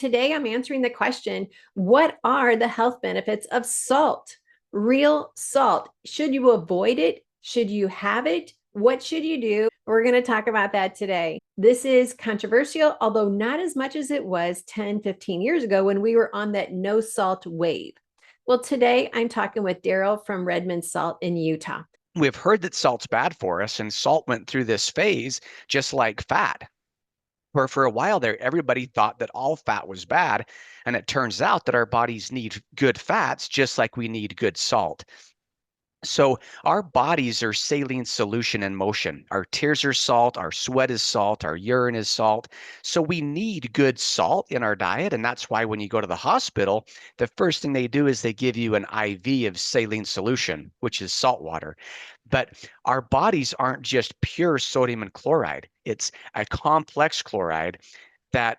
Today, I'm answering the question, what are the health benefits of salt? Real salt. Should you avoid it? Should you have it? What should you do? We're going to talk about that today. This is controversial, although not as much as it was 10, 15 years ago when we were on that no salt wave. Well, today I'm talking with Daryl from Redmond Salt in Utah. We've heard that salt's bad for us, and salt went through this phase just like fat, where for a while there, everybody thought that all fat was bad. And it turns out that our bodies need good fats just like we need good salt. So our bodies are saline solution in motion. Our tears are salt, our sweat is salt, our urine is salt. So we need good salt in our diet. And that's why when you go to the hospital, the first thing they do is they give you an IV of saline solution, which is salt water. But our bodies aren't just pure sodium and chloride. It's a complex chloride that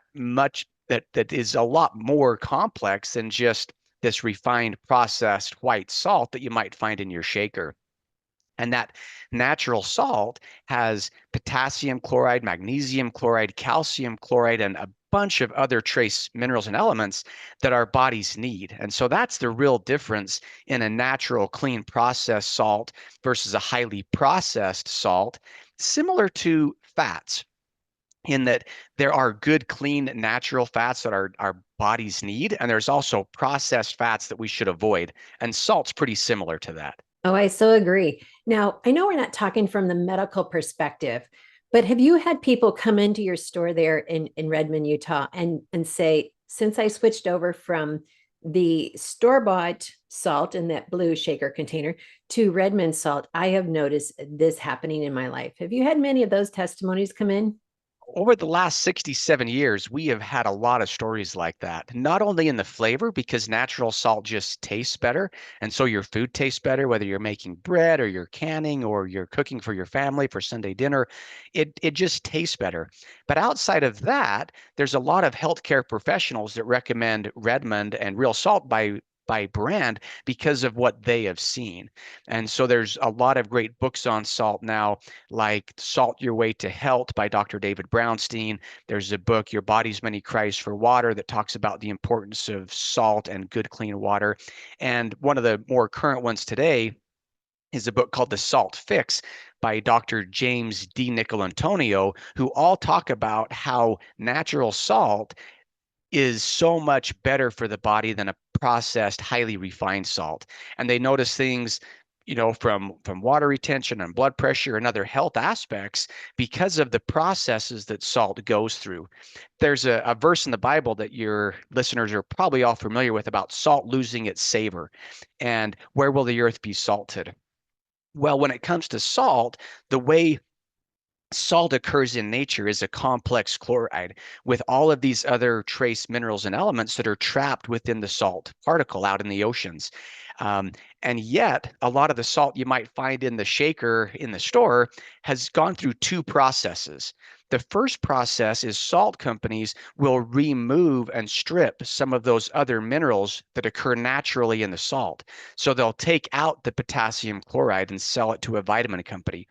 is a lot more complex than just this refined processed white salt that you might find in your shaker. And that natural salt has potassium chloride, magnesium chloride, calcium chloride, and a bunch of other trace minerals and elements that our bodies need. And so that's the real difference in a natural, clean, processed salt versus a highly processed salt, similar to fats, in that there are good, clean, natural fats that our bodies need, and there's also processed fats that we should avoid. And salt's pretty similar to that. Oh, I so agree. Now, I know we're not talking from the medical perspective, but have you had people come into your store there in Redmond, Utah, and say, since I switched over from the store-bought salt in that blue shaker container to Redmond salt, I have noticed this happening in my life. Have you had many of those testimonies come in? Over the last 67 years, we have had a lot of stories like that, not only in the flavor, because natural salt just tastes better. And so your food tastes better, whether you're making bread or you're canning or you're cooking for your family for Sunday dinner, it just tastes better. But outside of that, there's a lot of healthcare professionals that recommend Redmond and Real Salt by brand because of what they have seen. And so there's a lot of great books on salt now, like Salt Your Way to Health by Dr. David Brownstein. There's a book, Your Body's Many Cries for Water, that talks about the importance of salt and good, clean water. And one of the more current ones today is a book called The Salt Fix by Dr. James D. Nicolantonio, who all talk about how natural salt is so much better for the body than a processed, highly refined salt. And they notice things, from water retention and blood pressure and other health aspects because of the processes that salt goes through. There's a verse in the Bible that your listeners are probably all familiar with about salt losing its savor. And where will the earth be salted? Well, when it comes to salt, the way salt occurs in nature is a complex chloride with all of these other trace minerals and elements that are trapped within the salt particle out in the oceans. Um, and yet, a lot of the salt you might find in the shaker in the store has gone through two processes. The first process is salt companies will remove and strip some of those other minerals that occur naturally in the salt. So they'll take out the potassium chloride and sell it to a vitamin company.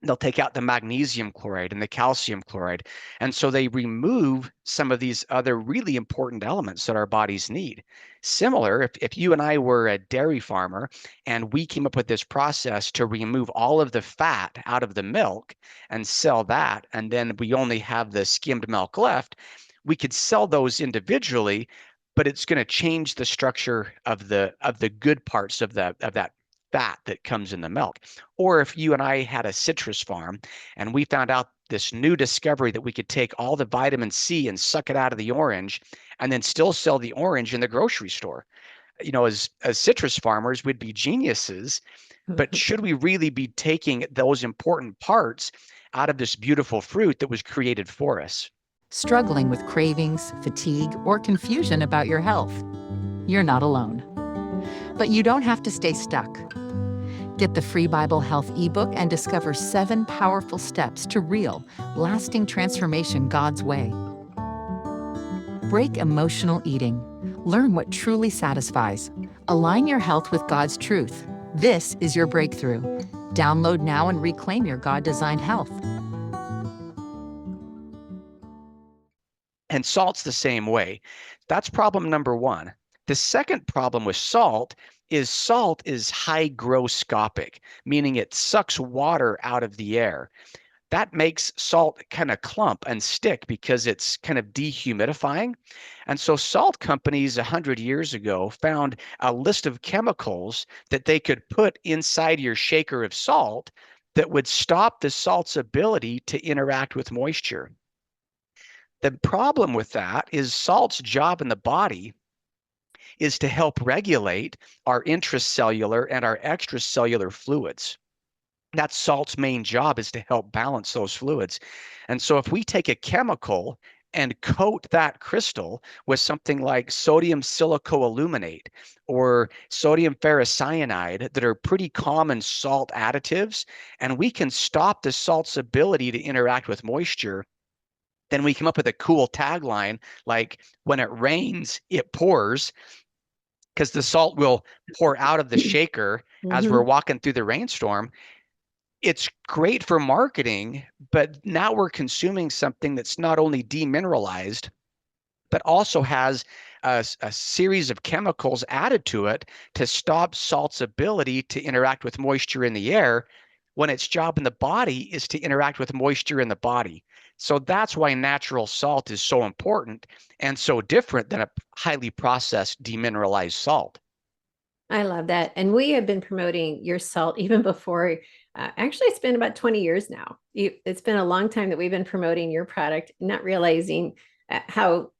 They'll take out the magnesium chloride and the calcium chloride. And so they remove some of these other really important elements that our bodies need. Similar, if you and I were a dairy farmer and we came up with this process to remove all of the fat out of the milk and sell that, and then we only have the skimmed milk left, we could sell those individually, but it's going to change the structure of the good parts of that fat that comes in the milk. Or if you and I had a citrus farm and we found out this new discovery that we could take all the vitamin C and suck it out of the orange and then still sell the orange in the grocery store. As citrus farmers, we'd be geniuses, but should we really be taking those important parts out of this beautiful fruit that was created for us? Struggling with cravings, fatigue, or confusion about your health? You're not alone. But you don't have to stay stuck. Get the free Bible Health ebook and discover 7 powerful steps to real, lasting transformation God's way. Break emotional eating. Learn what truly satisfies. Align your health with God's truth. This is your breakthrough. Download now and reclaim your God-designed health. And salt's the same way. That's problem number one. The second problem with salt is hygroscopic, meaning it sucks water out of the air. That makes salt kind of clump and stick because it's kind of dehumidifying. And so salt companies 100 years ago found a list of chemicals that they could put inside your shaker of salt that would stop the salt's ability to interact with moisture. The problem with that is salt's job in the body is to help regulate our intracellular and our extracellular fluids. That's salt's main job, is to help balance those fluids. And so if we take a chemical and coat that crystal with something like sodium silicoaluminate or sodium ferrocyanide that are pretty common salt additives, and we can stop the salt's ability to interact with moisture, then we come up with a cool tagline like, when it rains, it pours, because the salt will pour out of the shaker as we're walking through the rainstorm. It's great for marketing, but now we're consuming something that's not only demineralized, but also has a series of chemicals added to it to stop salt's ability to interact with moisture in the air, when its job in the body is to interact with moisture in the body. So that's why natural salt is so important and so different than a highly processed demineralized salt. I love that. And we have been promoting your salt even before. Actually, it's been about 20 years now. It's been a long time that we've been promoting your product, not realizing how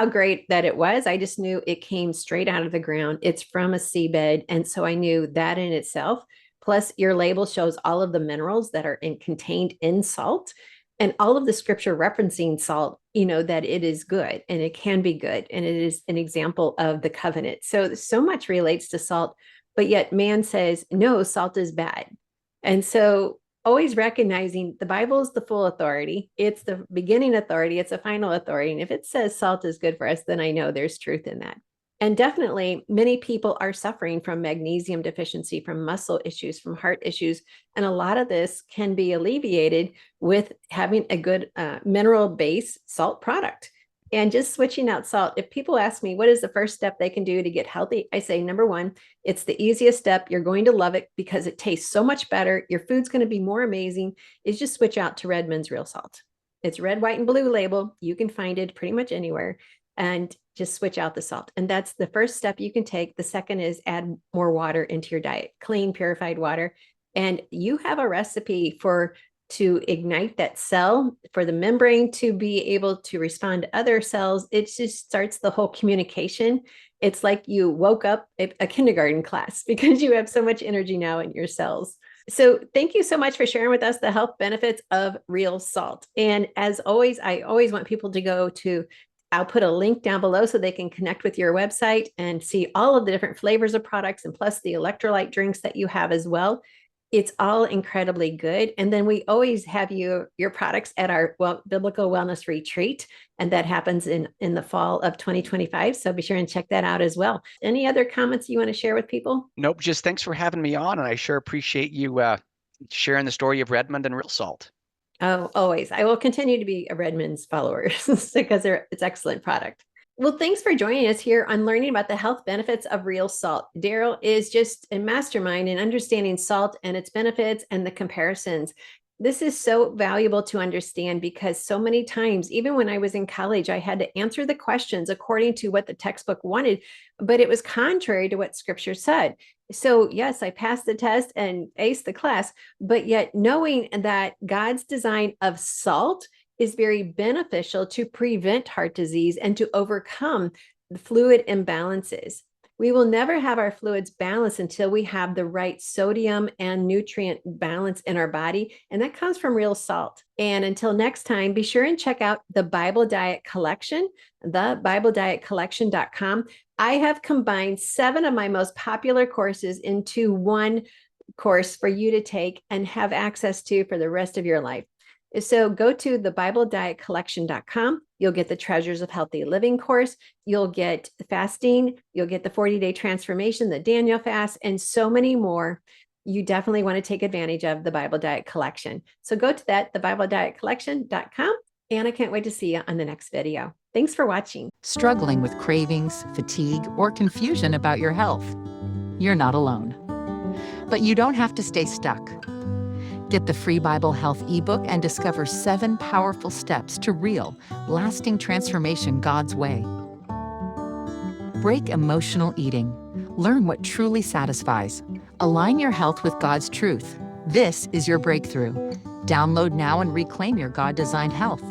great that it was. I just knew it came straight out of the ground. It's from a seabed. And so I knew that in itself. Plus, your label shows all of the minerals that are contained in salt, and all of the scripture referencing salt, that it is good and it can be good. And it is an example of the covenant. So much relates to salt, but yet man says, no, salt is bad. And so always recognizing the Bible is the full authority. It's the beginning authority. It's a final authority. And if it says salt is good for us, then I know there's truth in that. And definitely, many people are suffering from magnesium deficiency, from muscle issues, from heart issues. And a lot of this can be alleviated with having a good mineral-based salt product. And just switching out salt. If people ask me, what is the first step they can do to get healthy? I say, number one, it's the easiest step. You're going to love it because it tastes so much better. Your food's going to be more amazing. Is just switch out to Redmond's Real Salt. It's red, white, and blue label. You can find it pretty much anywhere. And just switch out the salt. And that's the first step you can take. The second is add more water into your diet, clean, purified water. And you have a recipe to ignite that cell, for the membrane to be able to respond to other cells. It just starts the whole communication. It's like you woke up a kindergarten class because you have so much energy now in your cells. So thank you so much for sharing with us the health benefits of real salt. And as always, I always want people to go to, I'll put a link down below so they can connect with your website and see all of the different flavors of products, and plus the electrolyte drinks that you have as well. It's all incredibly good. And then we always have your products at our biblical wellness retreat, and that happens in the fall of 2025. So be sure and check that out as well. Any other comments you want to share with people? Nope, just thanks for having me on, and I sure appreciate you sharing the story of Redmond and Real Salt. Oh, always. I will continue to be a Redmond's follower because it's excellent product. Well, thanks for joining us here on learning about the health benefits of real salt. Daryl is just a mastermind in understanding salt and its benefits and the comparisons. This is so valuable to understand because so many times, even when I was in college, I had to answer the questions according to what the textbook wanted, but it was contrary to what scripture said. So yes, I passed the test and aced the class, but yet knowing that God's design of salt is very beneficial to prevent heart disease and to overcome the fluid imbalances. We will never have our fluids balanced until we have the right sodium and nutrient balance in our body. And that comes from real salt. And until next time, be sure and check out the Bible Diet Collection, thebibledIetcollection.com. I have combined 7 of my most popular courses into one course for you to take and have access to for the rest of your life. So go to the BibleDietCollection.com. You'll get the Treasures of Healthy Living course. You'll get fasting. You'll get the 40-day transformation, the Daniel fast, and so many more. You definitely want to take advantage of the Bible Diet Collection. So go to that, the BibleDietCollection.com, And I can't wait to see you on the next video. Thanks for watching. Struggling with cravings, fatigue, or confusion about your health? You're not alone. But you don't have to stay stuck. Get the free Bible Health ebook and discover 7 powerful steps to real, lasting transformation God's way. Break emotional eating. Learn what truly satisfies. Align your health with God's truth. This is your breakthrough. Download now and reclaim your God-designed health.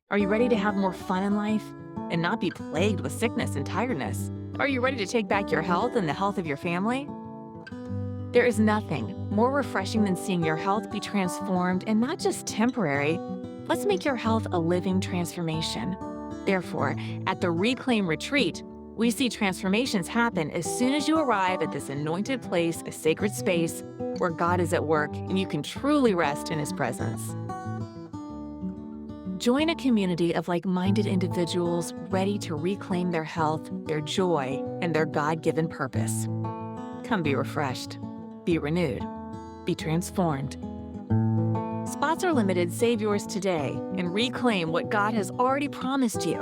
Are you ready to have more fun in life and not be plagued with sickness and tiredness? Are you ready to take back your health and the health of your family? There is nothing more refreshing than seeing your health be transformed, and not just temporary. Let's make your health a living transformation. Therefore, at the Reclaim Retreat, we see transformations happen as soon as you arrive at this anointed place, a sacred space where God is at work and you can truly rest in His presence. Join a community of like-minded individuals ready to reclaim their health, their joy, and their God-given purpose. Come be refreshed, be renewed, be transformed. Spots are limited. Save yours today and reclaim what God has already promised you.